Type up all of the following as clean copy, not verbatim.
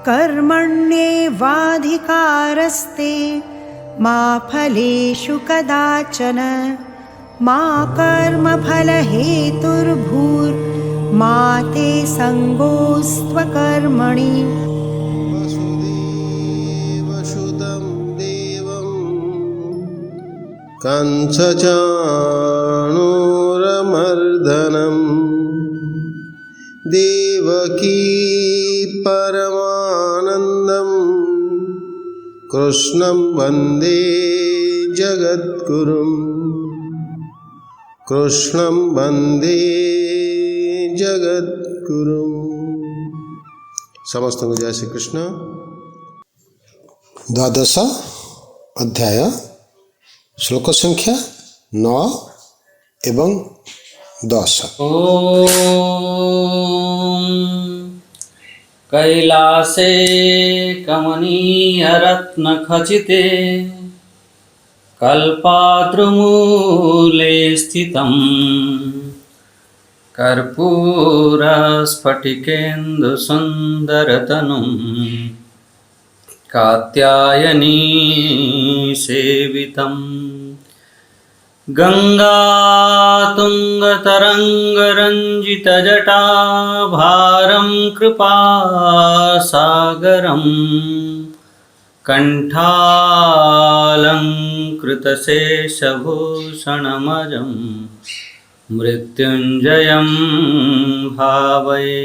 कर्मण्येवाधिकारस्ते मा फलेषु कदाचन मा कर्मफलहेतुर्भूर्मा ते सङ्गोऽस्त्वकर्मणि। वसुदेवसुतं देवं कंसचाणूरमर्दनं देवकी परमानन्दं कृष्णं वन्दे जगद्गुरुं कृष्णं वन्दे जगद्गुरुं। समस्त को जय श्री कृष्ण। द्वादश अध्याय श्लोक संख्या 9 एवं 10। ओम कैलासे कमनीयरत्नखचिते कल्पाद्रुमूले स्थितं कर्पूरस्फटिकेन्दुसुन्दरतनुं कात्यायनी सेवितं गंगातुंगतरंगरंजितजटाभारं कृपासागरं कंठालंकृतशेषभूषणमजं मृत्युंजयं भावये।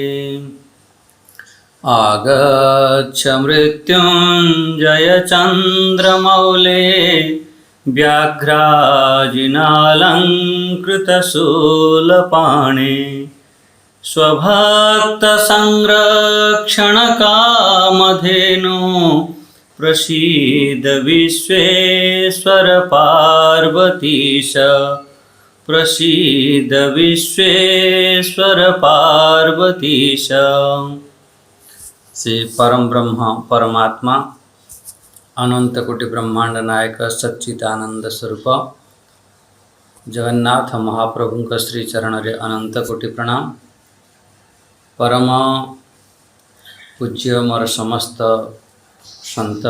आगच्छ मृत्युंजय चंद्रमौले व्याघ्राजिनालंकृतशूलपाणे स्वभक्तसंरक्षणकामधेनो प्रसीद विश्वेश्वर पार्वतीश प्रसीद विश्वेश्वर पार्वतीश। श्री परम ब्रह्म परमात्मा अनंत कोटि ब्रह्मांड नायक सच्चिदानंद स्वरूप जगन्नाथ महाप्रभु का श्री चरण रे अनंत कोटि प्रणाम। परम पूज्य मोर समस्त संत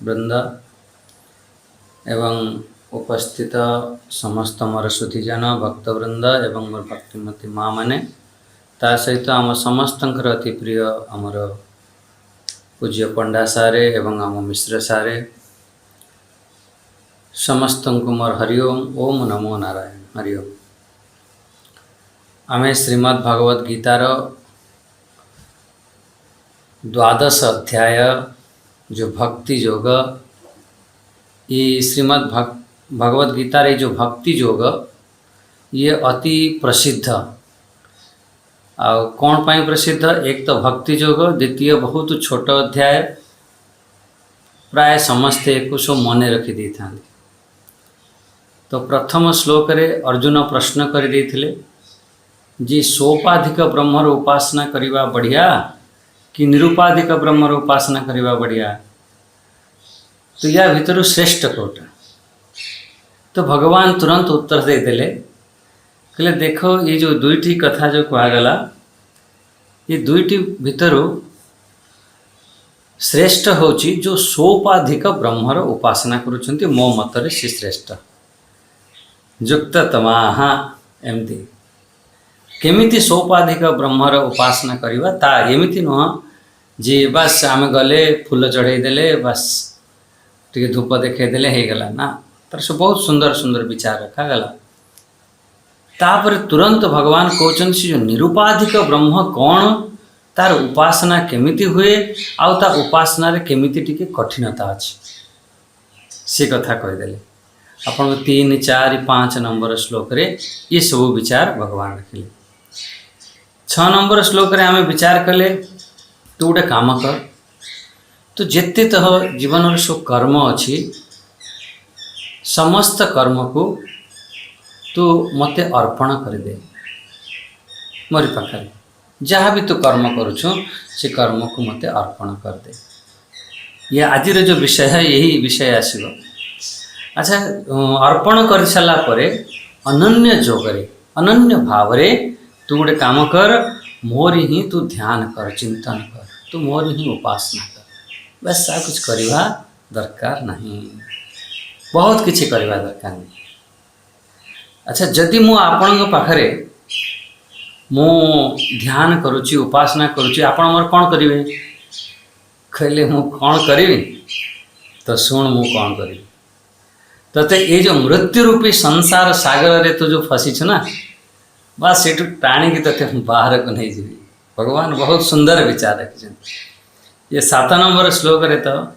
वृंद एवं उपस्थित समस्त मोर सुधीजन भक्तवृंद एवं मोर भक्तिमती माँ मैंने ता सहित आम समस्त अति प्रिय आमर पूज्य पंडा सारे एवं आम मिश्र सारे समस्त को मोर हरिओम ओम नमो नारायण हरिओम। आमे श्रीमद् भागवत गीतार द्वादश अध्याय जो भक्ति योग, ये श्रीमद् भगवत गीता रे जो भक्ति योग ये अति प्रसिद्ध। आ कौन पाई प्रसिद्ध? एक तो भक्ति योग, द्वितीय बहुत छोट अध्याय, प्राय समस्ते एक मन रखी था। तो प्रथम श्लोक रे अर्जुन प्रश्न कर जी सोपाधिक ब्रह्मर उपासना करिवा बढ़िया कि निरुपाधिक ब्रह्मर उपासना करिवा बढ़िया, तो या भीतर श्रेष्ठ कोटा? तो भगवान तुरंत उत्तर दे देले, कहले देखो ये जो दुईटी कथा जो कहगला ये दुईटी भीतर श्रेष्ठ होची जो सोपाधिक ब्रह्मर उपासना करुछंती मो मतरे से श्रेष्ठ। युक्त तमाह एमती केमिति सोपाधिक ब्रह्मर उपासना करिवा ता एमिति नुह जी बस आम गले फूल चढ़ाई देले बस टे धूप देखे देले हे गला ना, तर से बहुत सुंदर सुंदर विचार रखा गला। तापर तुरंत भगवान कहउछन से जो निरुपाधिक ब्रह्म कौन, तार उपासना केमिति हुए आउ ता उपासना रे केमिति टिके कठिनता अछि से कथा कह देले। अपन 3, 4, 5 नंबर श्लोक रे ये सब विचार भगवान रखिले। 6 नंबर श्लोक रे आमे विचार कले तो गोटे काम कर, तो जेते तह जीवन सब कर्म अच्छी समस्त कर्म को तू मते अर्पण कर दे। मोरी पाखे जहाँ भी तू कर्म करुछु से कर्म को मते अर्पण कर दे। ये आज जो विषय है यही विषय आसीबो। अच्छा, अर्पण कर सारा परे अनन्य जोगरे अनन्य भाव रे तू गोटे काम कर, मोरी ही तू ध्यान कर, चिंतन कर। तू मोर ही उपासना कर। बस आ कुछ करवा दरकार नहीं, बहुत किसी करवा दरकार नहीं। अच्छा, जदि मु आपण पाखरे मु ध्यान करुच्ची उपासना करुच्ची, आपण मोर कौन करेंगे कहले मु कौन करी तो शुण मु कौन करी तते ये जो मृत्यु रूपी संसार सागर रे तो जो फसी छ ना, बस सेठू टाणी की तते बाहर को नहीं जीवी। भगवान बहुत सुंदर विचार रखिछन। ये 7 नंबर श्लोक रे तो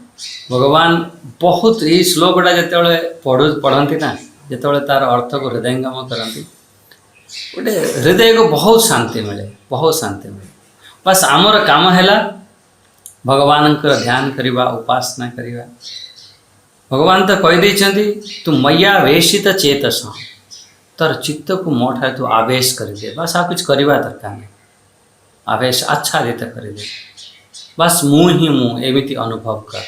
भगवान बहुत ये श्लोकटा जिते पढ़ती ना, जिते तार अर्थ को हृदयंगम करती, गोटे हृदय को बहुत शांति मिले, बहुत शांति मिले। बस आमर काम है भगवान ध्यान करवा, उपासना करवा। भगवान तो कहीदे तू मैया वेशित चेतस, तर चित्त को मो ठारे तू आवेश करदे। बस आ कुछ करवा दरकार नहीं, आवेश आच्छादित कर दे। बस मुँह ही मुँह एमती अनुभव कर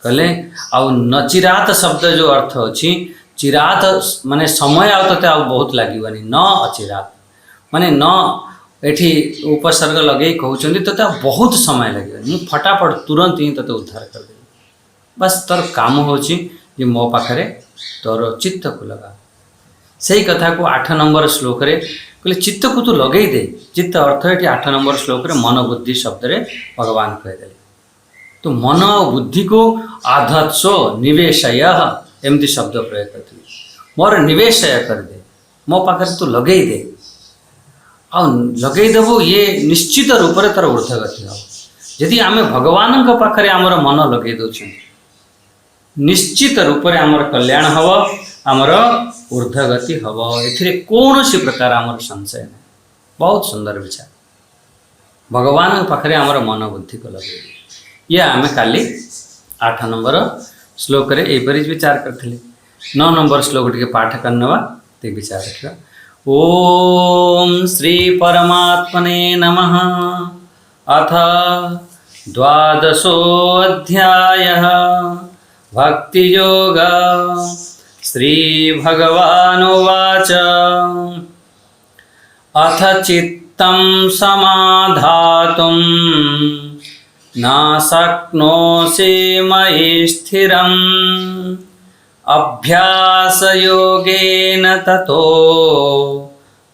कले। आउ नचिरात शब्द जो अर्थ अच्छी, चिरात माने समय आउ तते आउ बहुत लागनी, न अचिरात माने न एठी उपसर्ग लगे कहते तते बहुत समय लगे, मु फटाफट तुरंत ही तते उद्धार कर दे। बस तोर काम होची जे मो पाखरे तोर चित्त को लगा। सही कथा को 8 नंबर श्लोक रे कहले चित्त को तू लगे दे। चित्त अर्थ ये 8 नंबर श्लोक रे मन बुद्धि शब्द रे भगवान कहीदे। तो मन और बुद्धि को आधत्सो निवेशय एमती शब्द प्रयोग करते, मोर निवेशय कर दे, मो पाखरे तू लगे दे। आ लगेदेबू ये निश्चित रूप से तार ऊर्ध्वगति हम। यदि आम भगवान पाखरे आमर मन लगे दौरान निश्चित रूप से आमर कल्याण हम, आमर ऊर्ध्वगति हम। ए कौन सी प्रकार आमर संशय नहीं। बहुत सुंदर विचार। भगवान पाखरे आमर मन बुद्धि को लगे, ये आम काली 8 नंबर श्लोक रे एपरी विचार करते। 9 नंबर श्लोक टी पाठ करने ते विचार रखा। ओम श्री परमात्मने नमः। अथ 12अध्यायः भक्ति योग। श्री भगवानुवाच अथ चित्तं समाधातुं न शक्नोषि मयि स्थिरम् अभ्यासयोगेन ततो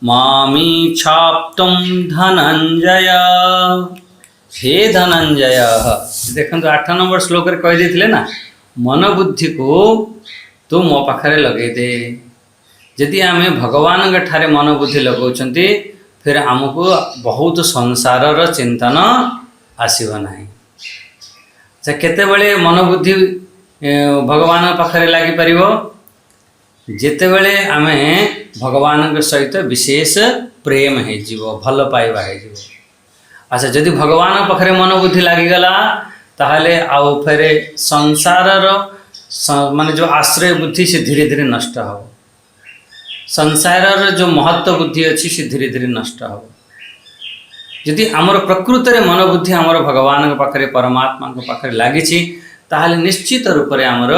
मामीच्छाप्तुं धनंजय। हे धनंजय, देखो 8 नंबर श्लोक रे कह देथिले ना, मन बुद्धि को तू मो पाखरे लगे दे। यदि आम भगवान ठारे मन बुद्धि लगाउछंती फिर आमको बहुत संसारर चिंतन आसीब नाही। केते बेले मन बुद्धि भगवान पाखरे लागी परिबो जेतेबेले आमे भगवान सहित विशेष प्रेम है जीवो, भल पाइबा है जीवो। अच्छा, जदि भगवान पाखरे मन बुद्धि लागिगला ताहले आउ फेरे संसारर माने जो आश्रय बुद्धि से धीरे धीरे नष्ट हो। संसारर जो महत्व बुद्धि अच्छी से धीरे धीरे नष्ट हो। यदि आमर प्रकृत रे मन बुद्धि आमर भगवान पाखरे परमात्मा पाखरे लागिछि ताहले निश्चित रूप से आमर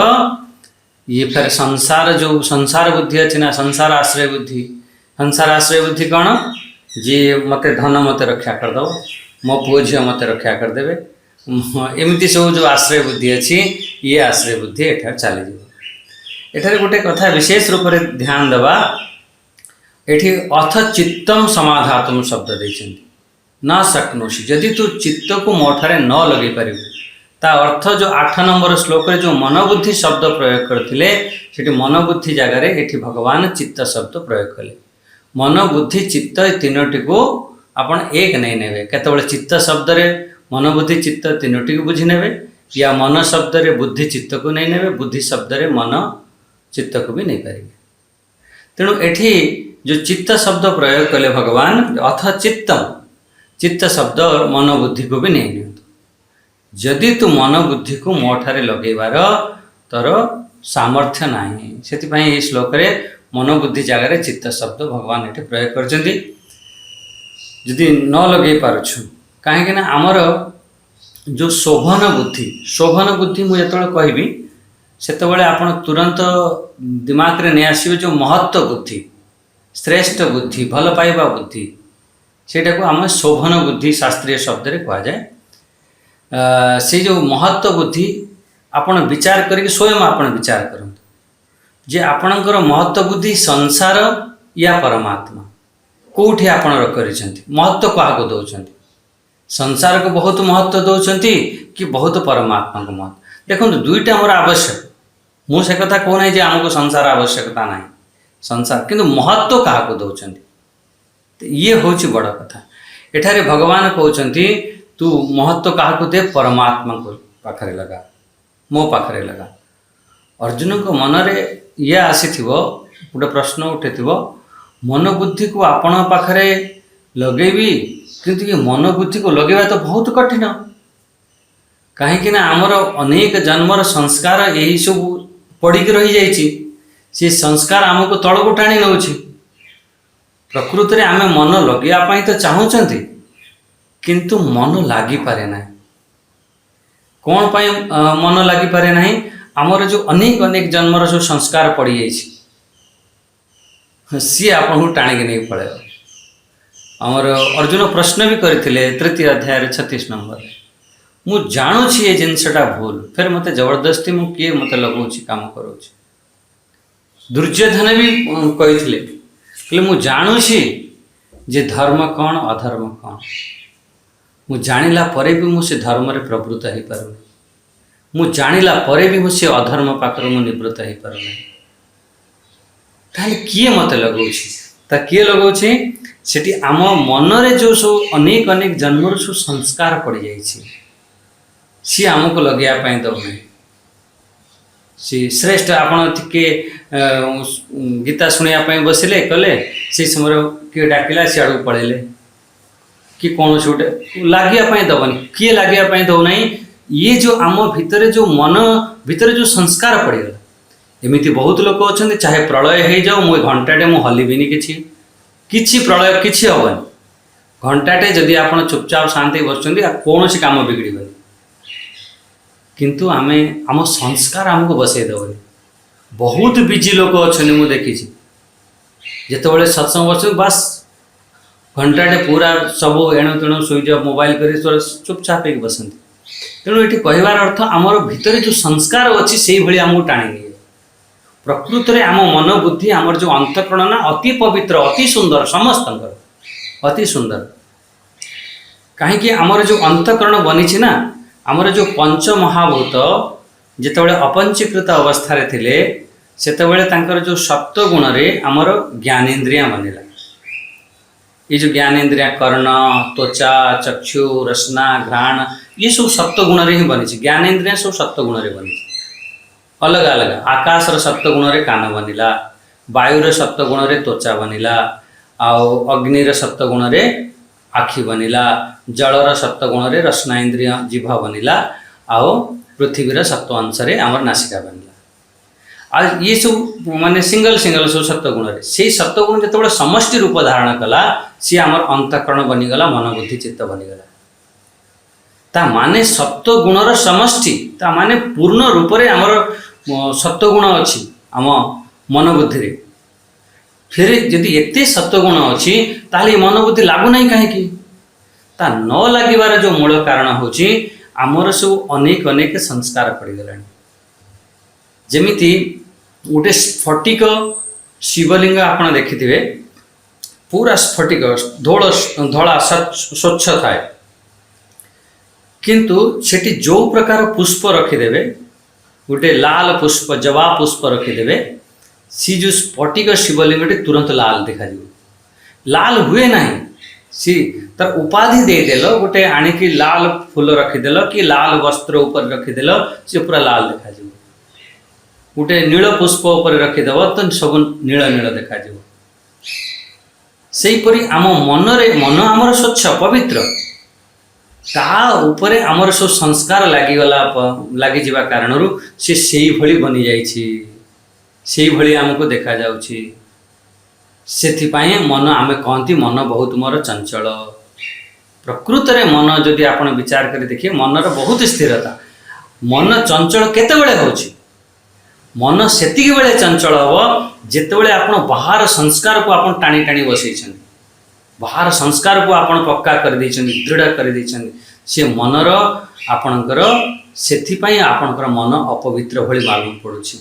ये फिर संसार जो संसार बुद्धि अच्छी ना, संसार आश्रय बुद्धि। संसार आश्रय बुद्धि कौन? जी मते धन मते रक्षा करदेव, मो पुओ झील मते रक्षा करदे, एमती सब जो आश्रय बुद्धि अच्छी ये आश्रय बुद्धि एठार चली जाए। एठारे गोटे कथा विशेष रूप से ध्यान देवा। एठी अथ चित्तम समाधातुम शब्द देइछन्ति, न शक्नोषि। यदि तू चित्त को मोठारे न लगे पारिबु ता अर्थ जो 8 नंबर श्लोक रे जो मनोबुद्धि शब्द प्रयोग करथिले सेठी मनोबुद्धि जगह रे एठी भगवान चित्त शब्द प्रयोग कले। मनोबुद्धि चित्त तीनोटी को आपण एक नहीं नेबे। केतबेले चित्त शब्द रे मनोबुद्धि चित्त तीनोटी को बुझी नेबे, या मन शब्द रे बुद्धि चित्त को नहीं नेबे, बुद्धि शब्द रे मन चित्त को भी नहीं पारिबे। तेणु एठी जो चित्त शब्द प्रयोग कले भगवान, अथ चित्तम, चित्त शब्द मनोबुद्धि को भी नहीं नियंतु। जदि तू मन बुद्धि को मो ठारे लगेबार तोर सामर्थ्य नाही, सेतिपई ए श्लोक रे मनोबुद्धि जगह रे चित्त शब्द भगवान एठी प्रयोग करचंती। जदि न लगे पारुछु काहे ना हमर जो शोभन बुद्धि मु जतबेले कहबी सेतबेले आपण तुरंत दिमाग रे नै आसीबे जो महत्व बुद्धि, श्रेष्ठ बुद्धि, भल पाइबा बुद्धि, सेटा को आम शोभन बुद्धि शास्त्रीय शब्द रे कहा जाए। से जो महत्व बुद्धि आपण विचार करके स्वयं आपण विचार करंतु जे आपणकर महत्व बुद्धि संसार या परमात्मा कोठी आपण करिसेंती महत्व काहाको दउचंती संसार को बहुत महत्व दउचंती कि बहुत परमात्मा को महत्व देखो दुईटा मोर आवश्यक मु से कथा कहू ना जे हमको संसार आवश्यकता नाही संसार किंतु महत्व काहाको दउचंती ये होची बड़ कथा एठारे भगवान कहउचंती तू महत्व काहाको दे परमात्मा को पाखरे लगा मो पाखरे लगा अर्जुन को मन रे ये आसीथिबो गोटे प्रश्न उठेथिबो मन बुद्धि को आपण पाखरे लगेबी किंतु ये मन बुद्धि को लगेबा तो बहुत कठिन कहीं ना आमर अनेक जन्मर संस्कार यही सब पड़िक रही जाइए से संस्कार आमको तल को टाणी नौ प्रकृत में आम मन लगे तो चाहूँगी किंतु मन लगी पारे ना कौन पाई मन लगी पारे ना आमर जो अनेक अनेक जन्मर जो संस्कार पड़ जाइए सी आपन को टाणी नहीं पड़े आमर अर्जुन प्रश्न भी करते तृतीय अध्याय 36 नंबर मु जानुछि ये जिनसटा भूल फिर मते जबरदस्ती मु किए मते लगौछि काम करोछि दुर्योधन भी कहिथिले कि मु जानुछि जे धर्म कौन अधर्म कौन मु जानिला परे भी मु से धर्म रे प्रवृत्त हे पारुनी मु जानिला परे भी मु से अधर्म पाकर मु निवृत्त हे पारुनी ताले किए मते लगौछि ता किए लगौछि सेठी आम मन रे जो सो अनेक अनेक जन्मर सो संस्कार पड़ जाइछि सी आमको लगे दौना सी श्रेष्ठ आपड़ टे गीता शुणापी बसिले कले से समय किए डाकिला सियाड़ पड़े कि कौन से गोटे लगे दबनी किए लगे दौना ये जो आम भितर जो मन भितर जो संस्कार पड़ेगा एमती बहुत लोग अच्छा चाहे प्रलय हो जाओ मुझे घंटाटे मुझे हलबिनी किसी प्रलय किसी हेनी घंटाटे जदि आप चुपचाप शांति बस कौन सी कम बिगड़बनी किंतु आमे आम संस्कार आमको बसई दबनी बहुत बिजी लोग अच्छा मुझे देखी जिते सत्संग बस बास घंटाटे पूरा सब एणु तेणु स्विच ऑफ मोबाइल कर चुपचाप एक बसती तेणु ये कहबार अर्थ आमर भितर जो संस्कार अच्छी से भाई आमको टाणी निए प्रकृत में आम मन बुद्धि आमर जो अंतःकरण ना अति पवित्र अति सुंदर समस्त अति सुंदर कहीं आमर जो अंतःकरण बनी ना आमर जो पंच महाभूत जितेबाला अपंचीकृत अवस्था थे से जो सप्तगुण आमर ज्ञानेन्द्रिया बनला ये जो ज्ञानेन्द्रिया कर्ण त्वचा चक्षु रसना घ्राण ये सब सप्तगुण ही बनी ज्ञानेन्द्रिया सब सप्तगुण बनी अलग अलग आकाशर सप्तगुण कान बनला वायुर सप्तगुण त्वचा बनला आउ अग्निर सप्तगुण आखि बनला जलर सप्तगुण रसना इंद्रिय जिह्वा बनला आओ पृथ्वीर सप्त अंश आमर नासिका बनला आ ये सब माने सिंगल सिंगल सब सप्तगुण से सप्तगुण जो समष्टि रूप धारण कला सी आमर अंतःकरण बनीगला मन बुद्धि चित्त बनीगला ता माने सप्तगुणर समष्टि ता माने पूर्ण रूप रे आमर सप्तगुण अच्छी आम मन बुद्धि रे फिर जदि एते सत्वगुण अच्छी ताले मन बुद्धि लागुना कहीं ता न लगिबार जो मूल कारण होची आमर सब अनेक अनेक संस्कार पड़गला जमीती गोटे स्फटिक शिवलिंग आप देखिथे पूरा स्फटिक धला स्वच्छ थाए किंतु सेठी जो प्रकार पुष्प रखिदेवे गोटे लाल पुष्प जवा पुष्प रखिदेवे सी जो स्फटिक शिवलिंग तुरंत लाल देखा लाल हुए ना सी तर उपाधि देदेल गोटे आणिकी लाल फूल रखिदेल कि लाल वस्त्र ऊपर रखिदेल सी पूरा लाल देखा गोटे नील पुष्प ऊपर रखिदेव तो सब नील नील देखा सेहीपरि आम मन आमर स्वच्छ पवित्र ता उपरे आमर सब संस्कार लागिगला लगी जावा कारण से भली बनी जाइछि से भली आमको देखा जाउछि सेथिपाई मन आमे कहती मन बहुत मोर चंचल प्रकृत रे मन जदि आपण विचार कर देखिए मनर बहुत स्थिरता मन चंचल केतेबेले होछि मन सेतिक बेले चंचल हम जितेबले आपण बाहर संस्कार को आपण टाणी टाणी बसई बाहर संस्कार को आपण पक्का कर दृढ़ कर से मनर आपणकर सेथिपाई आपणकर मन अपवित्र भली मालूम पड़ुछि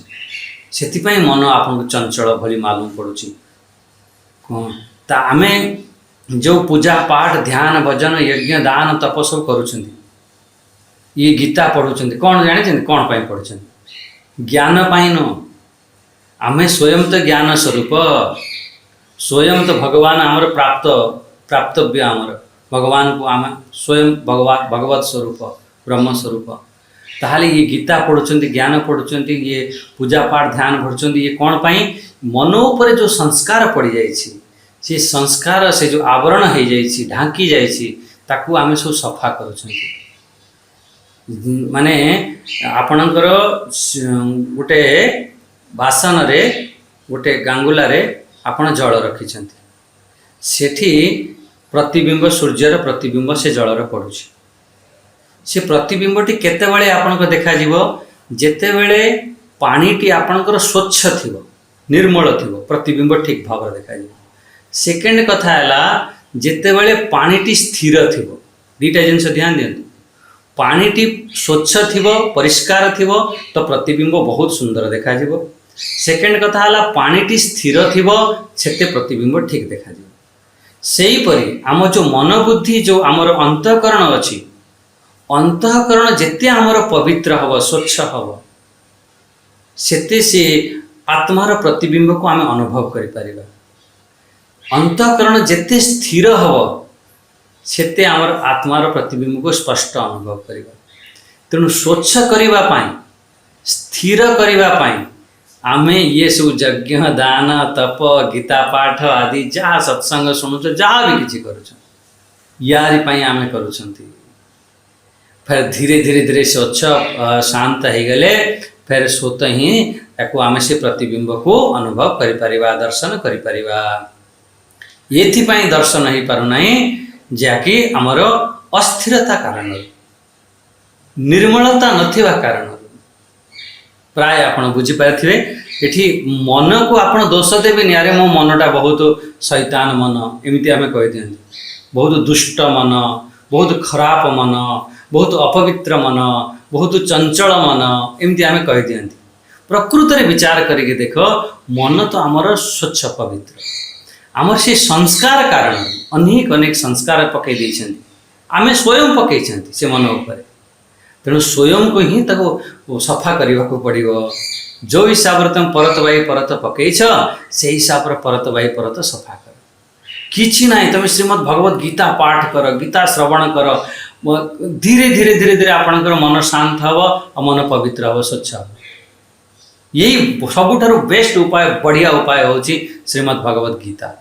सेथिपाई मन आपन चंचल भली मालूम पड़ुछि ता आमे जो पूजा पाठ ध्यान भजन यज्ञ दान तप सब करूछंती ये गीता पढ़ुछंती कौन जाने कौन पाई पढ़ुछंती ज्ञान पाई न आमे स्वयं तो ज्ञान स्वरूप स्वयं तो भगवान आमर प्राप्तव्य आमर भगवान को आम स्वयं भगवत स्वरूप ब्रह्म स्वरूप ताहले ये गीता पढ़ुछंती ज्ञान पढ़ुछंती ये पूजा पाठ ध्यान पढ़ुछंती ये कौन पाई मन उपरे जो संस्कार पड़ जाइछि से संस्कार से जो आवरण हो जाइछि ढांकी जाइछि ताकू आमे सब सफा करूछंती माने आपणकर गोटे बासन रे गोटे गांगुला रे आपण जल रखिछंती सेठी प्रतिबिंब सूर्यर प्रतिबिंब से जलर पड़ुछि से प्रतिबिंबटी केतेबेले आपनको देखा जीवो जेतेबेले पानीटी आपणकर स्वच्छ थिबो निर्मल थिबो प्रतिबिंब ठीक भाव देखा जीवो सेकेंड कथा हैला जेतेबेले पानीटी स्थिर थिबो दीटा जिंस ध्यान दियंतु पानीटी स्वच्छ थिबो परिष्कार थिबो तो प्रतिबिंब बहुत सुंदर देखा जीवो सेकेंड कथा हैला पानीटी स्थिर थिबो सेते प्रतिबिंब ठीक देखा जीवो सेही परी आम जो मन बुद्धि जो आमर अंतःकरण अछि अंतःकरण जेते आमर पवित्र हब स्वच्छ हब सेते से आत्मार प्रतिबिंब को आम अनुभव करि परिबा अंतःकरण जेते स्थिर हब सेते आमर आत्मार प्रतिबिंब को स्पष्ट अनुभव करिबा तेणु स्वच्छ करिबा पाई स्थिर करिबा पाई आमे ये सब यज्ञ दान तप गीता पाठ आदि जहाँ सत्संग शुणुच जहाँ भी किसी करुच यारी पाई आमे करुछंती फिर धीरे धीरे धीरे स्वच्छ शांत हो गले फिर स्वत ही ताको आमे से प्रतिबिंब को अनुभव करि परिबा दर्शन करि परिबा एथिपाई दर्शन हो पारु नहीं जाकि आमर अस्थिरता कारण निर्मलता नथिबा कारण प्राय आपण बुझी पारिथिबे एठी मन को आपण दोष देबेनि अरे मो मनटा बहुत शैतान मन एमिति आमे कहि दियंती बहुत दुष्ट मन बहुत खराब मन बहुत अपवित्र मन बहुत चंचल मन एमिति आमे कहि दियंती प्रकृत रे विचार करके देखो मन तो आमर स्वच्छ पवित्र आमर से संस्कार कारण अनेक अनेक संस्कार पकई देइछंती आमे स्वयं पकईछंती से मन ऊपर तेणु स्वयं को ही ताको सफा करने को पड़ो जो हिसाब से तुम परत बाई परत पकईछ से हिसाब से परत बाई परत सफा कर किछि ना तुम श्रीमद् भगवत गीता पाठ कर गीता श्रवण कर धीरे धीरे धीरे धीरे आपणकर मन शांत हम और मन पवित्र हम स्वच्छ हम यही सबुठारु बेस्ट उपाय बढ़िया उपाय होची श्रीमद् भगवत गीता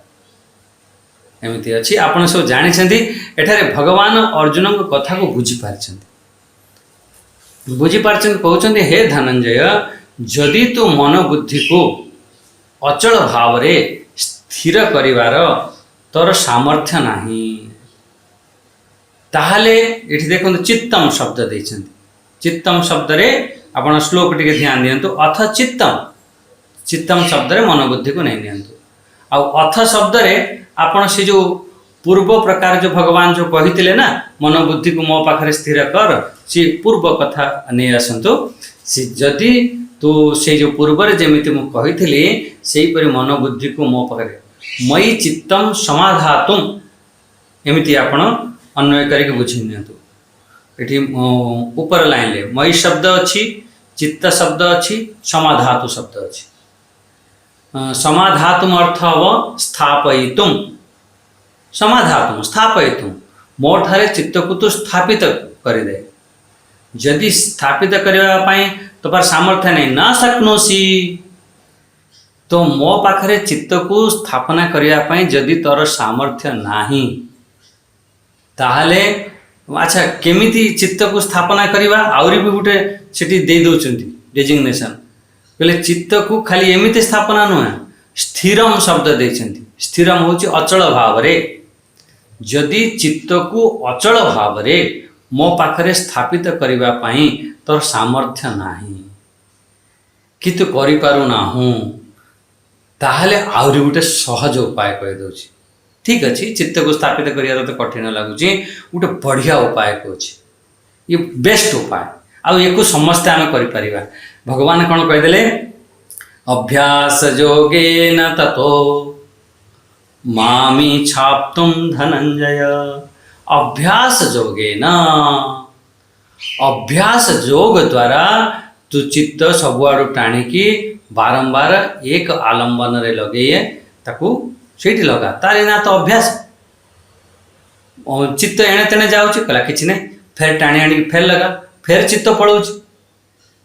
एमती अच्छी आपण सब जानी एठारे भगवान अर्जुन को कथा को बुझी पार्छन कहते हे धनंजय जदि तू मन बुद्धि को अचल भाव रे स्थिर करिवार तोर सामर्थ्य नाही ताहले एठी देखो चित्तम शब्द देइछन्ति चित्तम शब्द रे आपण श्लोक टिके ध्यान दियंतु अथ चित्तम चित्तम शब्द रे मन बुद्धि को नहीं नियंतु आ अथ शब्द रे आपण से जो पूर्व प्रकार जो भगवान जो कहिथिले ना मन बुद्धि को मो पाखरे स्थिर कर से पूर्व कथा नहीं आसतु से जदि तो से जो पूर्व रे जेमिति मु कहिथिली सेही परि मन बुद्धि को मो पाखरे मयि चित्तम समाधातुम एमिति आपण अन्वय करके बुझि नियंतु एठी ऊपर लाइन ले मयि शब्द अछि चित्त शब्द अछि समाधातु शब्द अछि समाधातुम अर्थ हव स्थापयितुम समाधातुम स्थापयितुम मोर ठारे चित्त को तो स्थापित कर दे जदि स्थापित करबा पई तो पर सामर्थ्य नहीं ना सकनोसी तो मो पाखरे चित्त को स्थापना करबा पई जदि तोर सामर्थ्य नाही ताहले अच्छा केमिति चित्त को स्थापना करबा आउरी भी गुटे सेठी दे दोचंती डेजिग्नेशन कहले चित्त को खाली एमिति स्थापना नुह स्थिरम शब्द देछंती स्थिरम होची अचल भाव रे जदि चित्त को अचल भाव रे मो पाखरे स्थापित करबा पई तोर सामर्थ्य नाही कि तू करि पारु ना हूं ताहले आउरी गुटे सहज उपाय कहि दोची ठीक अच्छे चित्त को स्थापित करिया तो कठिन लगुच गोटे बढ़िया उपाय कौच ये बेस्ट उपाय आउ ये समस्ते आम कर भगवान कौन कहीदेले अभ्यास योगेन ततो मामी छाप्तुम धनंजय अभ्यास योगेन अभ्यास योग द्वारा तू चित्त सबुआड़ू टाणिकी बारंबार एक आलंबन रे लगे ताकू सेठी लगा तार ना तो अभ्यास चित्त एणे तेणे जाऊँ कहला कि नहीं फेर टाणी आनी फेर लगा फेर चित्त पड़ोच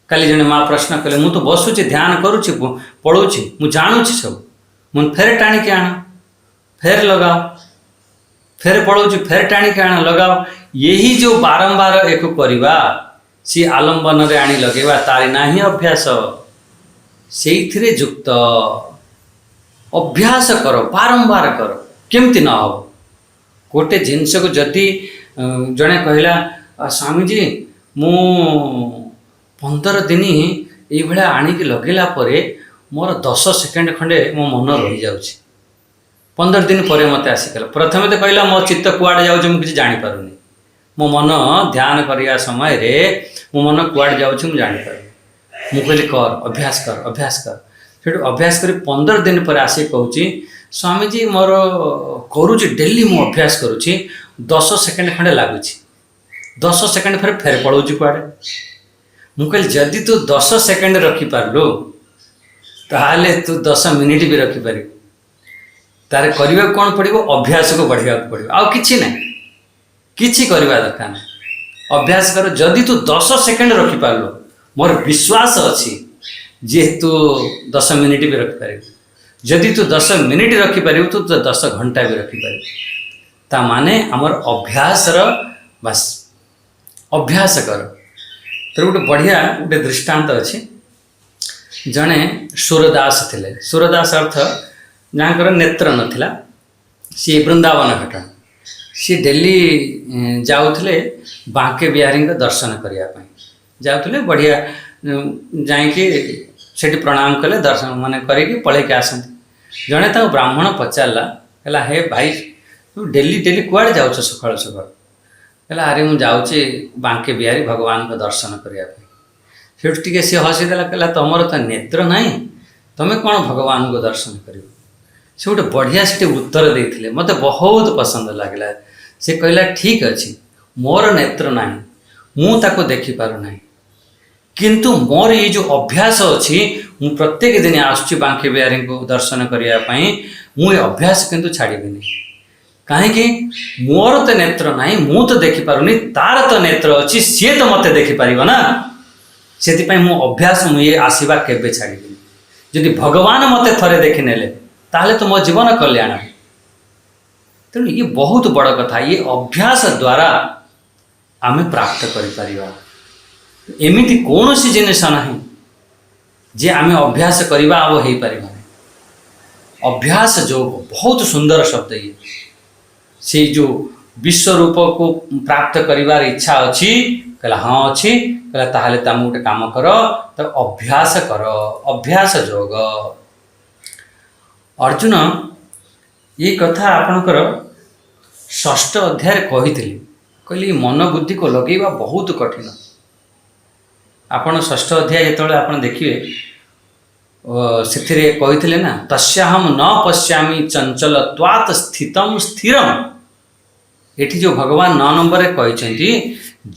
काली जने माँ प्रश्न कले मु तो बसुची ध्यान करुच्ची पढ़ुची मु जानुची सब मुझे फेर टाणी के आना फेर लगाओ फेर पढ़ुची फेर टाणी के आना लगाओ यही जो बारंबार एक करवा सी आलंबन रे आनी लगेवा तारी ना ही अभ्यास से युक्त अभ्यास कर बारंबार कर केमती न हो गोटे जिनस को जदि जड़े कहला स्वामीजी मु 15 दिन ये भाया आणिक लगेला परे मोर 10 सेकेंड खंडे मो मन रही जाउछि 15 दिन पर मत आसिकला प्रथमे तो कहला मो चित्त कुआड़े जाउछि मु किछि जानि पारुनी मो मन ध्यान करिया समय रे मो मन कुआड़े जाउछि मु जानि पारुनी मु कहली कर अभ्यास कर अभ्यास कर सेठु अभ्यास करी 15 दिन पर आसी कहूँ स्वामीजी मोर करुच्ची डेली मु अभ्यास करुच्ची 10 सेकेंड खंडे लगुच 10 सेकेंड फिर फेर पड़ोची कुआड़े मु कहली जदि तू 10 सेकेंड रखिपारू ताहले तू 10 मिनिट भी रखिपार तार करने कौन पड़ो अभ्यास को बढ़िया पड़ो आउ कि ना कि करवा दरकार ना अभ्यास कर जदि तू 10 सेकेंड रखिपारू मोर विश्वास अच्छी जेहेतु 10 मिनिट भी रखिपार जदि तू 10 मिनिट रखिपार तो 10 घंटा भी रखिपार ता माने आमर अभ्यास बस अभ्यास कर तो गोटे बढ़िया गोटे दृष्टांत अच्छी जड़े सूरदास थे सूरदास अर्थ जहाँ नेत्र नथिला सी वृंदावन घटना सी डेली जाऊले बांके बिहारी दर्शन करने जाऊले बढ़िया जाकि सेठी प्रणाम कले दर्शन माने करके पलैके के आसती जड़े तक ब्राह्मण पचारा कहला हे भाई तू डेली डेली कुआड़े जाऊँ सकाल सकाल कहला अरे मुझे जाऊँगी बांके बिहारी भगवान को दर्शन करने टी सी हसीदेला कहला तुमर तो नेत्र ना तुम्हें कौन भगवान को दर्शन कर से गोटे बढ़िया से उत्तर देते मत बहुत पसंद लगला से कहला ठीक अच्छे मोर नेत्र ना मुझे देखिपारना किंतु मोर ये जो अभ्यास अच्छी मु प्रत्येक दिन आसुच्ची बांके बिहारी को दर्शन करने मुझे अभ्यास किंतु छाड़बी कहीं मोर तो नेत्र ना मु तो देखिपारुनी तार तो नेत्र अच्छी सी तो मत देखिपार ना से अभ्यास मुझे आसवा केवे छाड़बी जदि भगवान मत थे देखने ताहले तो मो जीवन कल्याण तेणु ये बहुत बड़ कथा ये अभ्यास द्वारा आम प्राप्त कर एमिति कौन सी जिनिस ना जे आम अभ्यास करवा अब हो पार अभ्यास जो बहुत सुंदर शब्द ये से जो विश्व रूप को प्राप्त करिवार इच्छा अच्छी कहला हाँ अच्छी कहला ताहले तुम गोटे काम कर तो अभ्यास कर अभ्यास योग अर्जुन ये कथा आपणकर 6ठ अध्याय कही कहली मन बुद्धि को लगेवा बहुत कठिन आपण 6ठ अध्याय जो आप देखिए से कही ना तस्याहम न पश्यामि चंचलत्वात् स्थितम स्थिरम एठी जो भगवान 9 नंबर कहते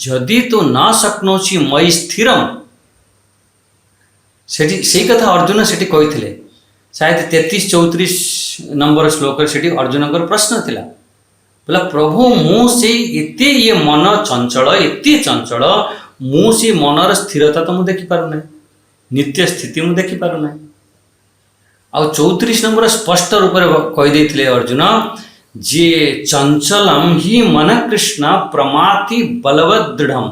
जदि तो न शक्नोसी मई स्थिरम से कथा अर्जुन से कही शायद 33-34 नंबर श्लोक से अर्जुन प्रश्न थिला बोला प्रभु मुझे एते ये मन चंचल एते चंचल मुझे मनर स्थिरता तो मुझे देखिपार ना नित्य स्थिति मुझे देखिपार ना आ 34 नंबर स्पष्ट रूप से कहीदे अर्जुन जे चंचलम ही मन कृष्ण प्रमाति बलवद दृढ़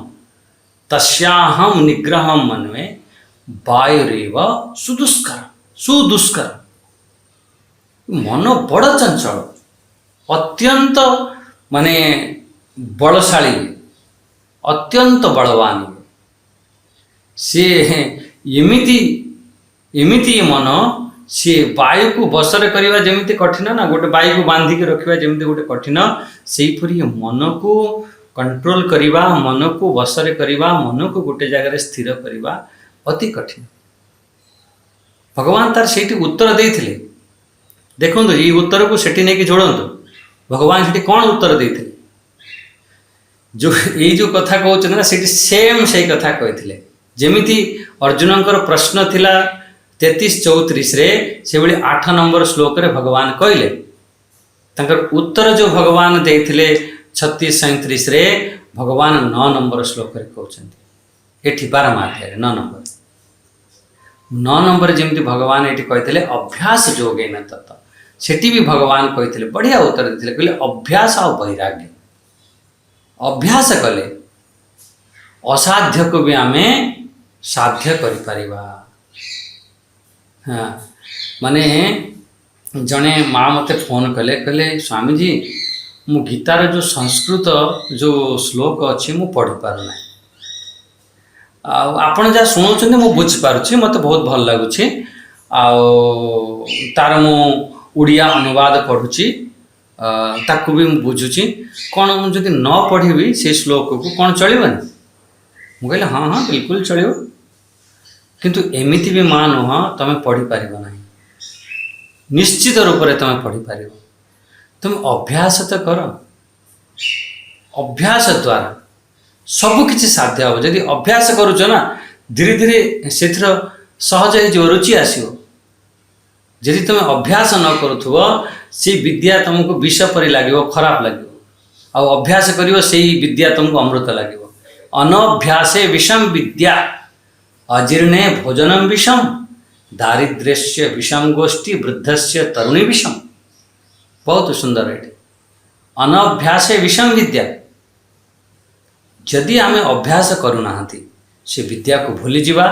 तस्याहम निग्रहम मनवे वायुरेव सुदुष्कर मन बड़ चंचल अत्यंत माने बलशाली अत्यंत बलवान से एमिति मन सी वायु को बसरे करवा जमी कठिन ना गोटे वायु को बांधिक रखा जमी गोटे कठिन सेहीपरि मन को कंट्रोल करवा मन को बसरे करवा मन को गोटे जगह स्थिर करवा अति कठिन। भगवान तार से उत्तर देते देखो ये उत्तर को सेठी नहीं जोड़तु भगवान से कौन उत्तर देते जो ये जो कथा कहते ना से सेम से कथा कहते जमीती अर्जुन प्रश्न थिला 33-34 से भाई 8 नंबर श्लोक रे भगवान कहले तंकर उत्तर जो भगवान देते 36-37 रे भगवान 9 नंबर श्लोक रे कहते एठी 12 अध्याय 9 नंबर जमी भगवान ये कहते अभ्यास जोगेन तत सेठी भी भगवान कहते बढ़िया उत्तर देते कहले अभ्यास आ वैराग्य अभ्यास कले असाध्य को भी आमे साध्य करिपरिबा। हाँ माने जने माँ मते फोन कले कहले स्वामी जी मु गीतार जो संस्कृत जो श्लोक अच्छी मु पढ़ी पारना आपण जहाँ शुणुं मु बुझीपारुछि मत बहुत भल लगुच तार मु उड़िया अनुवाद पढ़ुची ताकू भी बुझुची कौन मुझे न पढ़ी से श्लोक को कौन चलबन मुझे हाँ हाँ बिल्कुल चलो किंतु एमिति भी मां नुह तुम पढ़ी पार ना निश्चित रूप से तुम पढ़ी पार तुम अभ्यास तो कर अभ्यास द्वारा सबकि साध्य हम जदि अभ्यास करुच ना धीरे धीरे से सहज हो रुचि आसो जदि तुम अभ्यास न करुथुव से विद्या तुमको विष परि लगे खराब लगे आ अभ्यास कर से विद्या तुमको अमृत लगे अनभ्यासे विषम विद्या अजीर्णे भोजनम विषम दारिद्र्यस्य विषम गोष्ठी वृद्धस्य तरुणी विषम बहुत सुंदर है अनभ्यासे विषम विद्या जदि आम अभ्यास करूना से विद्या को भूली जावा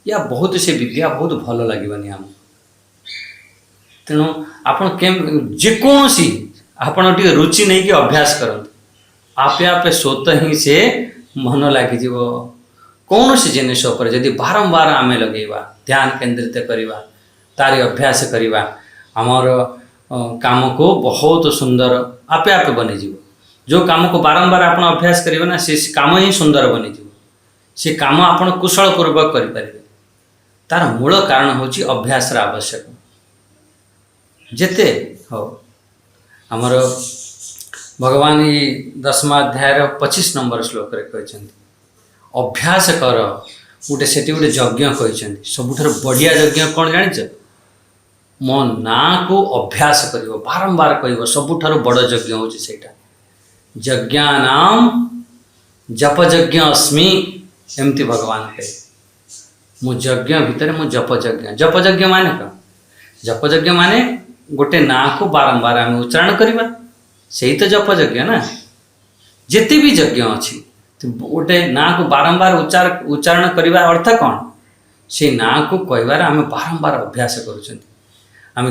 या बहुत से विद्या बहुत भल लगनी आम तेणु आपण जेकोसी आपण टे रुचि नहीं कि अभ्यास करते आपे आपे स्वत ही से मन लगे कौन सी जिनिस जदि बारंबार आम लगेगा ध्यान केंद्रित करवा तारी अभ्यास करवा आमर काम को बहुत सुंदर आपे आपे बनीज जो काम को बारंबार आप अभ्यास करेंगे ना से काम ही सुंदर बनीज से काम आप कुशल पूर्वक करें तार मूल कारण हूँ अभ्यास आवश्यक जेते हो आमर भगवान ये 10वां अध्याय 25 नंबर श्लोक रे कहते अभ्यास कर गोटे से गोटे यज्ञ कहते सबुठ बढ़िया यज्ञ कौन जान मो ना को अभ्यास कर बारंबार कह सबुठ बड़ यज्ञ हूँ सेटा यज्ञानाम जप यज्ञ अस्मि एमती भगवान कहे मु यज्ञ भितर मु जप यज्ञ माने कौन जप यज्ञ माने गोटे ना को बारंबार आम उच्चारण करवा से ही तो जप यज्ञ ना जिते भी यज्ञ अच्छी गोटे ना को बारंबार उच्चारण करवा अर्थ कौन से ना को कहबार आम बारंबार अभ्यास करुँ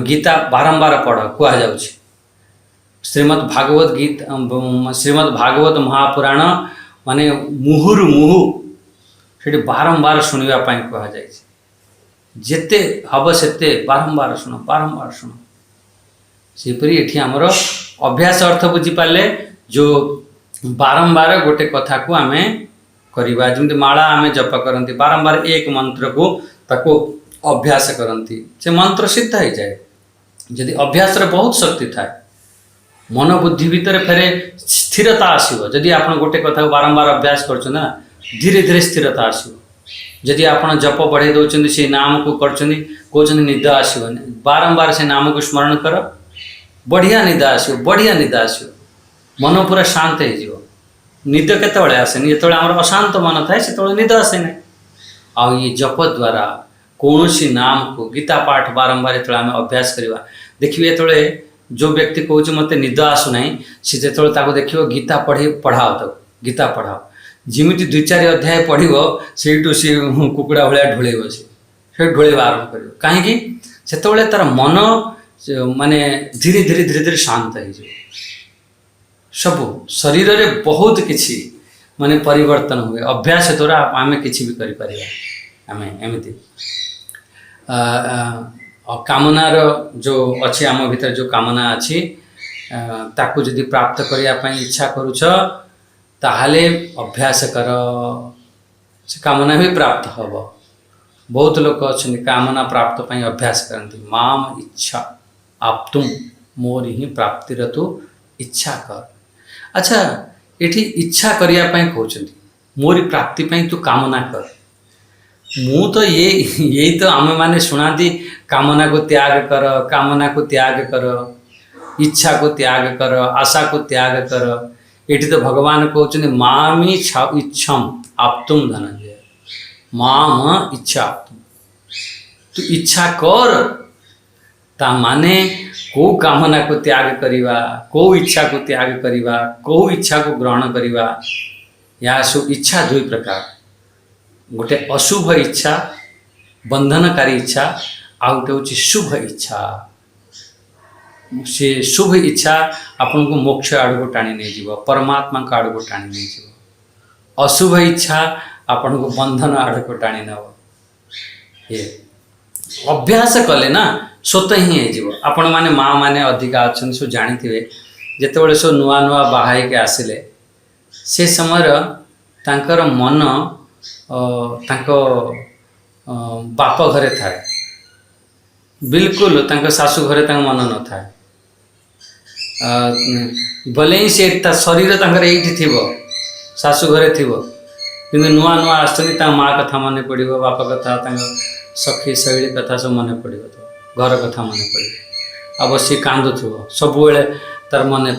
गीता बारंबार पढ़ कह श्रीमद् भागवत महापुराण माने मुहुरु मुहु से बारंबार शुणवाई कह जेते हम से बारंबार शुण सेपरी एठी आमर अभ्यास अर्थ बुझीपारे जो बारंबार गोटे कथा को आम करवा जमी माला आम जप करती बारंबार एक मंत्र को ताको अभ्यास करती से मंत्र सिद्ध हो जाए यदि अभ्यास रे बहुत शक्ति थाए मन बुद्धि भितर फेरे स्थिरता आसो जदि आप गोटे कथा को बारंबार अभ्यास कर धीरे धीरे स्थिरता आसो जदि आप जप बढ़े दौरान से नाम को कर निद आसोनी बारंबार से नाम को स्मरण कर बढ़िया निद आसो मन पूरा शांत हो निद केतबेले आसेनी जो आम अशांत मन थाए से निद आसे ना आ ये जप द्वारा कौन सी नाम को गीता पाठ बारंबार जो आम अभ्यास करवा देखिए जो जो व्यक्ति कौच मत निद आसुना सी जो देख गीता पढ़ाओ तक गीता पढ़ाओ जमी 2-4 अध्याय पढ़ो से कुकुड़ा भाया ढोल से ढोल आरंभ कर कहीं से तार मन माने धीरे धीरे धीरे धीरे शांत हो सब शरीर रे बहुत किछि माने परिवर्तन हुए अभ्यास द्वारा आम कि भी करें आम एमती कामनार जो अच्छे आम भीतर जो कामना अच्छी ताकू जदि प्राप्त करने इच्छा करुछ ताहले अभ्यास कर से कामना भी प्राप्त हम। बहुत लोग अच्छा कामना प्राप्त पर अभ्यास करती माम इच्छा आप तुम मोर ही प्राप्तिर तू इच्छा कर। अच्छा ये इच्छा करने कहते मोरी प्राप्ति पर तू कामना कर। मु तो यही तो आम मैंने शुणाती कामना को त्याग कर, कामना को त्याग कर, इच्छा को त्याग कर, आशा को त्याग कर। ये तो भगवान कहते मामी इच्छम आप तुम धनंजय माम इच्छा आप तुम। तू इच्छा कर ता माने को कामना को त्याग करिवा, को इच्छा को त्याग करिवा, को इच्छा को ग्रहण करिवा। या सब इच्छा दुई प्रकार, गोटे अशुभ इच्छा बंधनकारी इच्छा आ गोटे हूँ शुभ इच्छा। से शुभ इच्छा आपन को मोक्ष आड़ को टाणी नहीं जीव, परमात्मा का आड़ को टाणी नहीं जीव। अशुभ इच्छा आपन को बंधन आड़ को टाणी नब। ये अभ्यास कले ना स्वतः ही हो। आपण माने माँ माने अधिका अच्छा सब जानी थे जिते सब नुआ नुआ बाहाई के आसिले से समय तांकर मन तांको बाप घरे थाए, बिल्कुल तांको सासू घरे तांको मन न थाए। भले ही से शरीर तांकर एठी थिबो, सासू घरे थिबो, किंतु नुआ नुआ आसनी ता माँ कथा मन पड़ो, बाप कथा सखी शैली कथा सब मन पड़ो, तो घर कथा मन पड़ो। अब सी कांदुथुव सब तार मन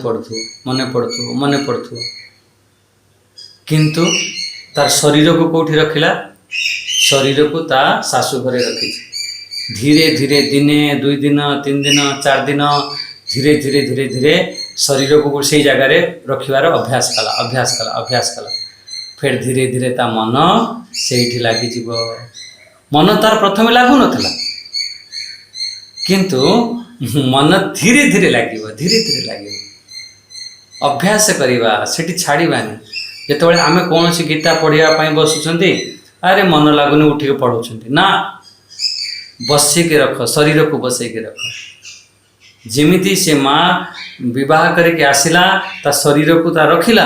पड़ुथुव किंतु तार शरीर को कौटी रखिला, शरीर को ता सासू घरे रखी। धीरे धीरे दिने दुई दिन तीन दिन चार दिन धीरे धीरे धीरे धीरे शरीर को से जगार रखार अभ्यास कला। फिर धीरे धीरे ता मन से लगिज। मन तार प्रथम लागू नथिला किंतु मन धीरे धीरे लगे। अभ्यास करवा से छाड़बानी। जिते आम कौन सी गीता पढ़ापी बसुँच अरे मन लगुनि उठिक पढ़ुं ना, बसैके रख, शरीर को बसैके रख। जमीती से माँ विवाह करके आसला ता शरीर को ता रखिला,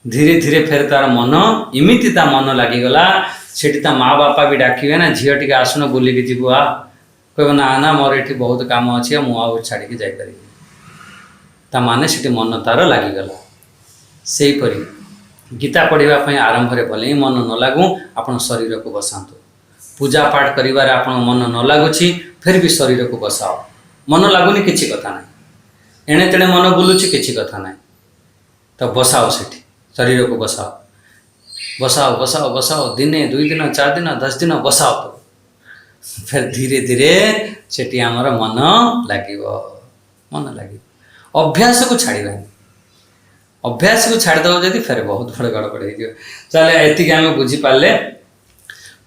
धीरे धीरे फिर तार मन इमिति ता मन लगिगला। सेठी ता माँ बापा भी डाकिबे ना, झील टी आसुन बुलिकी जीवु आ, कह ना ना मोर ये बहुत काम अच्छे मुझे छाड़ी जापरि। ता माने सेठी मन तार लगिगला। से परी गीता पढ़ापी आरंभ में भले ही मन न लगू आप शरीर को बसातु। पूजा पाठ करिवारे आप मन न लगुची फिर भी शरीर को बसाओ। मन लगुनि किसी कथा ना, एणे तेणे मन बुलूची किसी कथा ना, तो बसाओ सेठी शरीर को बसाओ बसाओ बसाओ बसाओ। दिने दुई दिन चार दिन 10 दिन बसाओ, तो फिर धीरे धीरे सेठी आमर मन लगे। अभ्यास को छाड़बानी, अभ्यास को छाड़देव जदि फिर बहुत बड़ गड़बड़ हो। चले एतिक आम बुझीपारे।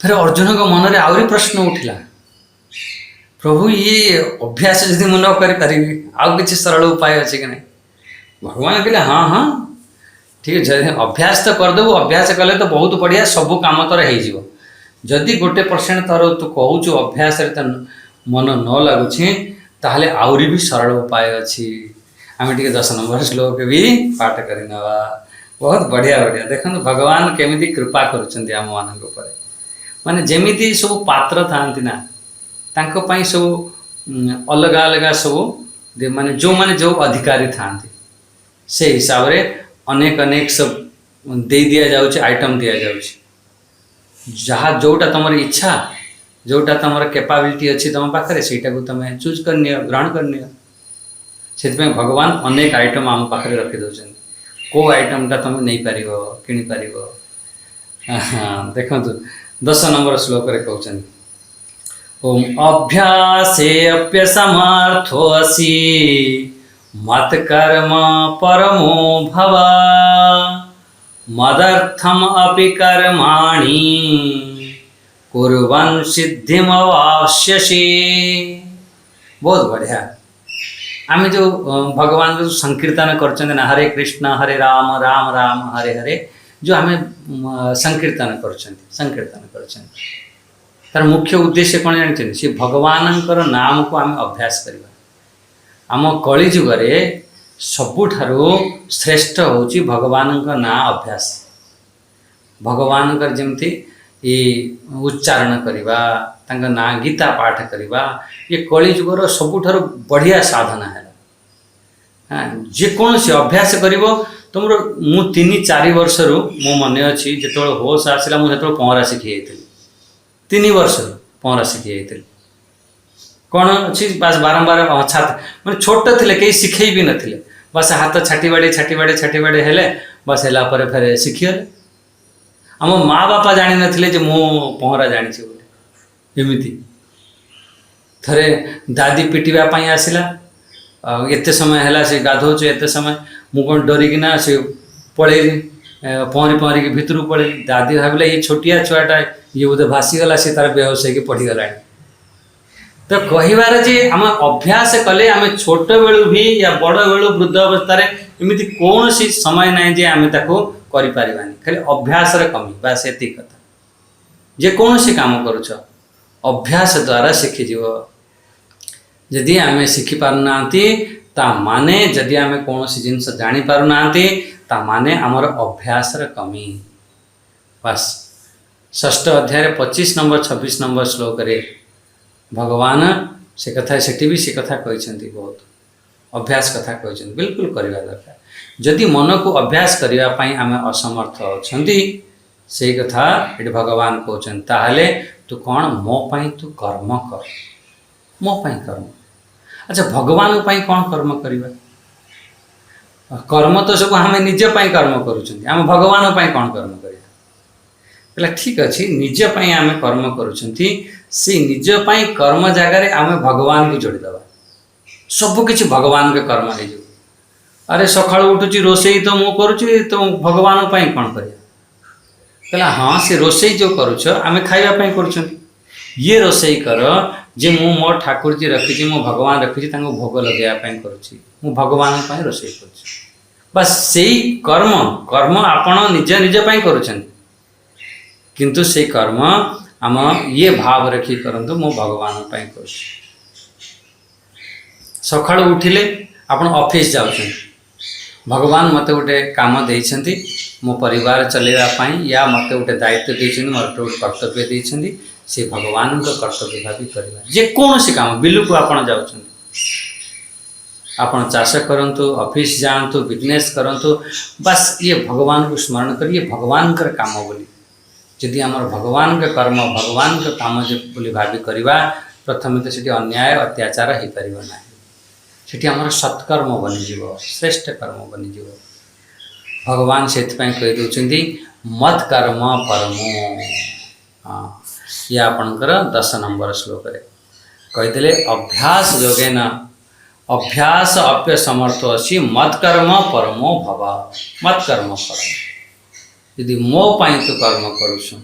फिर अर्जुन को मन में आहरी प्रश्न उठिला, प्रभु ये अभ्यास जदि मुझे न करी आउ किसी सरल उपाय अच्छे कि नहीं? भगवान कहले हाँ हाँ ठीक है, अभ्यास तो करदेबू। अभ्यास कले तो बहुत बढ़िया, सब कम तोर हो। जदि 1% तोर तू कहूँ अभ्यास मन न लगुच ताहले आहरी भी सरल उपाय अच्छी। आम टे 10 नंबर श्लोक भी पाठ कर नवा। बहुत बढ़िया बढ़िया देखो भगवान केमिति कृपा करुँच आम मान माने जेमिति सब पात्र था ना तांको पाई सब अलग अलग सब माने जो अधिकारी था से हिसाब रे अनेक अनेक सब दे दिया जाउछ, आइटम दिया जाउछ। जहाँ जोटा तुम इच्छा जोटा तुम कैपेबिलिटी अच्छी तुम पाखे से तुम चूज करनी ग्रहण करनी। से भगवान अनेक आइटम आम पाखे रखी दौरान को आइटमटा तुम नहीं पार किपर। हाँ देखो 10 नंबर श्लोक कहते ओम अभ्यासेऽप्यसमर्थोऽसि मत्कर्म परमो भव मदर्थम अपि कर्माणि कुर्वन् सिद्धिमवाप्स्यसि। बहुत बढ़िया। आम जो भगवान जो संकीर्तन करछन ना हरे कृष्ण हरे राम राम राम हरे हरे जो आम संकीर्तन करछन तार मुख्य उद्देश्य कौन जानते सी भगवानंकर नाम को आम अभ्यास करवा। आम कलिजुगे सबुठारु श्रेष्ठ होची भगवानंकर ना अभ्यास। भगवानंकर जेमती ये उच्चारण करवा तांका ना गीता पाठ करवा ये कलिजुगर सबुठारु बढ़िया साधना है। हाँ जेकोसी अभ्यास करिवो तुम मु 3-4 वर्ष रु मो मन अच्छी जो होश आसला मुझे पहरा शिखी जाइली 3 वर्ष पहरा शिखी जाइली कौन अच्छी बस बारंबार छात मैं छोट थे कहीं शिखे भी नथिले बस हाथ छाटी बाड़े हेले बस है फिर शिखीगले। आम माँ बापा जानी नथिले मु पहरा जानी एमती थरे दादी पिटिबा आसला एते समय है से गाधोच एते समय मु कौन डरिकिना से पलैली पहरी भितर पलैली। दादी भाविला ये छोटिया छुआटा ये बोधे भासीगला से तार बेहोश होगी पढ़ीगला। तो कहिबार जे आम अभ्यास कले आम छोट बेलू भी या बड़ बेलू वृद्ध अवस्था एमती कौन सी समय ना जे आम करि पारिबानी खाली अभ्यास कमी बास एति कथा। जेकोसी काम करुछ अभ्यास द्वारा शिखिजिव। जदि आम शिखि पारुना ता माने जदि आम कौन सी जिनस जानी पारुना ता माने आमर अभ्यास कमी बस। 6ठ अध्याय 25 नंबर 26 नंबर श्लोक रे भगवान से कथा सेठी भी से कथा कहते बहुत अभ्यास कथा कहते बिल्कुल करवा दरकार। जदि मन को अभ्यास करने आम असमर्थ अच्छा से कथा ये भगवान कहते ताहले तू कौन मो पाई तू कर्म कर मो पाई कर्म। अच्छा भगवान पाई कौन कर्म करवा कर्म तो सब आम निज पाई कर्म करुँच आम भगवान पाई कौन कर्म करवा ठीक अच्छे निज पाई आम कर्म करुँच से निज पाई कर्म जगार आम भगवान को जोड़ीदबा सबकि भगवान के कर्म हो। अरे सका उठुची रोसई तो मु करुँची तो भगवान पाई कौन कर कहला हाँ से रोसई जो करुछ आम खाइबापी कर ये रोसई कर जे मु मो ठाकुर जी रखी मो भगवान रखी भोग लगेवाई करुँची मु भगवान रोसई कर बस से कर्म कर्म आपण निज निज पाई करुँच किंतु से कर्म आम ये भाव रखी करंतु मो भगवान पाई कर। सका उठिले आपण ऑफिस जाउछन भगवान मते गोटे काम देइछंती मो परिवार चलेवाई या मते गोटे दायित्व देइछंती मोर गोटे कर्तव्य देइछंती से भगवान का कर्तव्य भावी करवा। जेकोसी काम बिलु को आपण जाउछन आपण चाष करंतु ऑफिस जातु बिजनेस करंतु बस ये भगवान को स्मरण करिए भगवान कर काम बोली। यदि आमर भगवान के कर्म भगवान के काम बोली भावी करवा प्रथम तो सीटी अन्याय अत्याचार हो पार ना सेठी आमर सत्कर्म बनीज श्रेष्ठ कर्म बनीज। भगवान से कही दौरान मत कर्म परमो। हाँ ये आपणकर 10 नंबर श्लोक कहीदे अभ्यास योगेन अभ्यास अप्य समर्थ अच्छी मत कर्म परमो भव। मत कर्म परम यदि मो पाई तो कर्म करुछु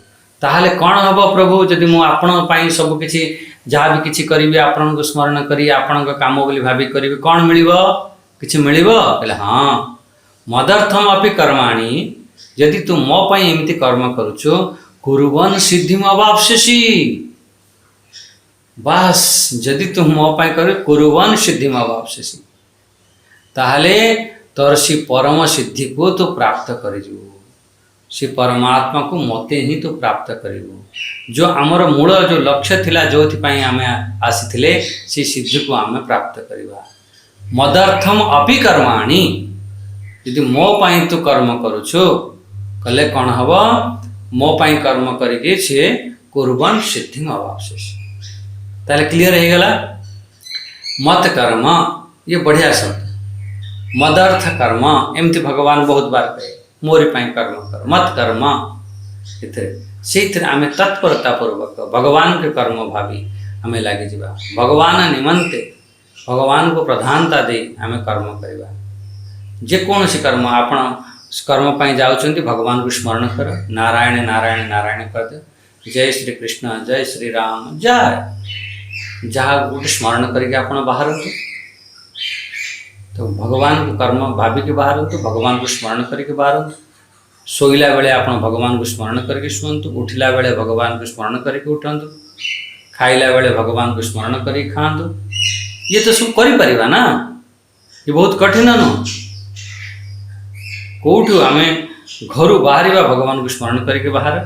ताहले कौन हम प्रभु जदि मु आपण पाई सब किछि जहाँ भी किछि करी आपण को स्मरण करी आपण काम बोली भावी करी कौन मिलिबो किछि मिलिबो कहले हाँ मदर्थम अपि कर्माणि यदि तू मो पाई एमती कर्म करुछु कुर्वन् सिद्धिम अवाप्स्यसि। बस जदि तू मो पाई कर कुर्वन् सिद्धिम अवाप्स्यसि ताहले तोर सी परम सिद्धि को तो प्राप्त करिजु से परमात्मा को मते ही तो प्राप्त करिबु। जो आमर मूल जो लक्ष्य थिला जो आम आसीथिले से सिद्धि को आम प्राप्त करिबा। मदर्थम अपि कर्माणि यदि मो पाई तू कर्म करुछु कले कौन हम मो पाई कर्म करके से कुर्वन् सिद्धिम अवाप्स्यसि। ताले क्लियर हो गला। मत कर्म ये बढ़िया शब्द मदर्थ कर्म एमती भगवान बहुत बार कहे मोरी पाई कर्म कर मत कर्म से आम तत्परता पूर्वक भगवान के कर्म भावी आम लगी जा भगवान निमंते भगवान को प्रधानता दे आम कर्म करवा। जेकोसी कर्म आपण कर्म पाई जाउछंती भगवान को स्मरण कर नारायण नारायण नारायण कर दे जय श्री कृष्ण जय श्री राम जय जहाँ गोटे स्मरण करके आपण बाहर तो भगवान को कर्म भावी के बाहर तो भगवान को स्मरण करके बाहर शोला बेले आप भगवान को स्मरण करके शुंतु उठिला बेले भगवान को स्मरण करके उठंतु खाइला बेले भगवान को स्मरण करी खातु ये तो सब करिपरिबा ना ये बहुत कठिन नु कोठु आमे घर बाहर भगवान को स्मरण करके बाहर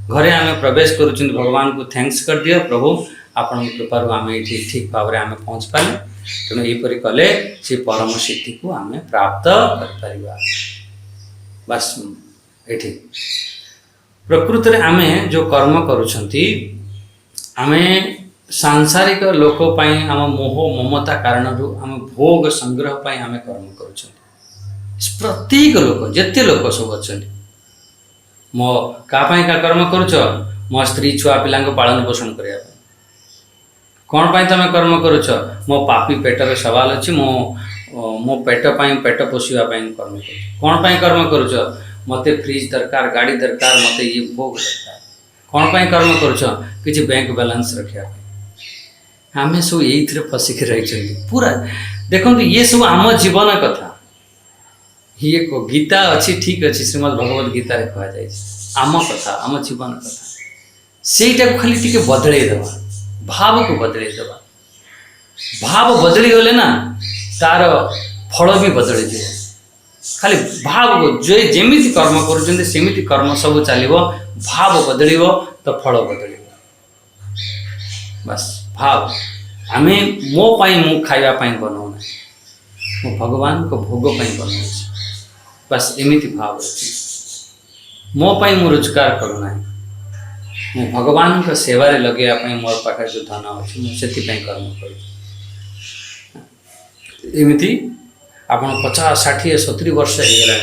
घरे आमे प्रवेश करूँ भगवान को थैंक्स कर दिया प्रभु आपण कृपार आम ये ठीक भाव में आम पहुँच पारे तेणु यहपरि कले से परम सिद्धि को आम प्राप्त कर बस ये प्रकृति में आम जो कर्म करुँच आम सांसारिक लोक आम मोह ममता कारण आम भोग संग्रह आम कर्म करुँच प्रत्येक लोक जिते लोक सब अच्छा मो का कर्म करुच मो स्त्री छुआ पिला पालन पोषण करने कौन पाई तुम कर्म करुच मो पापी पेटर सवाल अच्छी मो पेट पेट पोषापी कर्म कर कौन पाई कर्म करुच मत फ्रिज दरकार गाड़ी दरकार मत ये भोग दरकार कौन पाई कर्म करुच कि बैंक बैलेंस रखा आम सब ये फसिक रही पूरा देखो ये सब आम जीवन कथा ये को गीता अच्छी ठीक अच्छी श्रीमद भगवत गीता रे कहा जाए आम कथा आम जीवन कथा सेटा को खाली टिके बदले देवा भाव को बदले देवा भाव बदली गले ना तार फल भी बदली जाए खाली भाव को जो जेमिति कर्म करुछन्ते सेमिति कर्म सब चलिबो भाव बदलिबो तो फल बदलिबो बस भाव आमे मो पाई मु खाइबा पाई बनाउना मो भगवान को भोग पाई बनाउछि बस एमिति भाव अच्छी मो पाई मु रोजगार करूना मु भगवान का सेवा लगे मोर पाखे जो धन अच्छी मुझे कर्म करमिति आप 50 60 70 वर्ष हो गला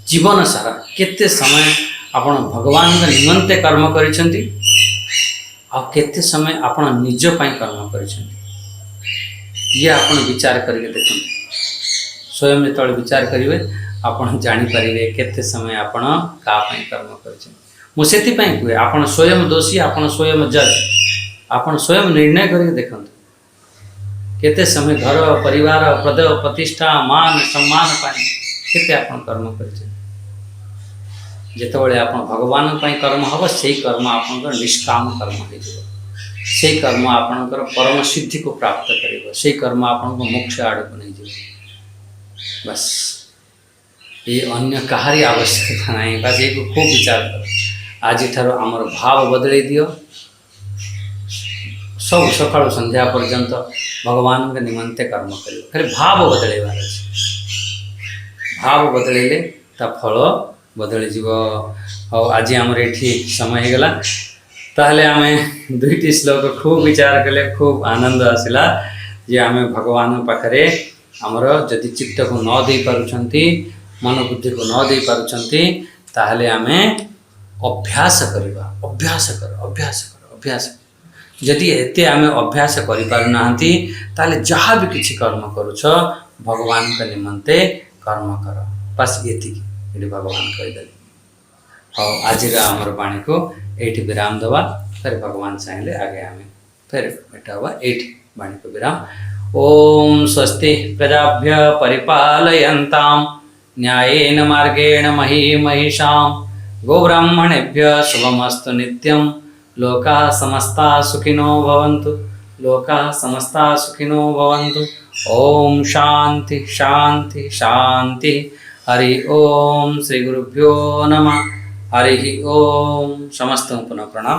जीवन सारा केते समय आप भगवान का निमंते कर्म करिसेंती आ केते समय आप निज पाई कर्म करिसेंती ये आप विचार करके देखते स्वयं जो विचार करेंगे आपण जानीपारे केते समय आपण का कर्म कर कहे आपण स्वयं दोषी आपण स्वयं जज आपण स्वयं निर्णय करके देखते केते समय घर परिवार पद प्रतिष्ठा मान सम्मान केते आपण कर्म कर जितेबाला आप भगवान कर्म हम से कर्म आप निष्काम कर्म हो कर्म आपणकर परम सिद्धि को प्राप्त कर से कर्म आपण मोक्ष आड़ को नहीं जाए बस ये अन्य कहारी आवश्यकता नहीं बस ये खूब विचार कर आज ठार आमर भाव बदल दियो सब सकाल संध्या पर्यंत भगवान के निमंते कर्म कर खाली भाव बदलवार भाव बदलैले ता फल बदली जीव आज आमर ये समय होगला ताहले आम दुईटी श्लोक खूब विचार कले खूब आनंद आसला जे आम भगवान पाखरे आमर जदि चित्त को न दे पारुछंती मन बुद्धि को न दे पारुछंती ताहले आम अभ्यास करवा अभ्यास कर अभ्यास कर अभ्यास जदि एते आम अभ्यास करि पारु नाहंती ताहले जहाँ भी किछि कर्म करुछ भगवान के निमंते कर्म कर बस ये भगवान कहीदेले हाँ आज आमर वाणी को ये विराम दवा फिर भगवान चाहे आगे आम फिर भेट हवा ये वाणी को विराम ओम स्वस्ति प्रजाभ्य परिपालयन्तां न्यायेन मार्गेण मही महिषां गोब्राह्मणेभ्य शुभमस्तु नित्यं लोकाः समस्ताः सुखिनो भवन्तु लोकाः समस्ताः सुखिनो भवन्तु ओम शांति शांति शांति हरि ओम श्री गुरुभ्यो नमः हरि ओम समस्त पुनः प्रणाम।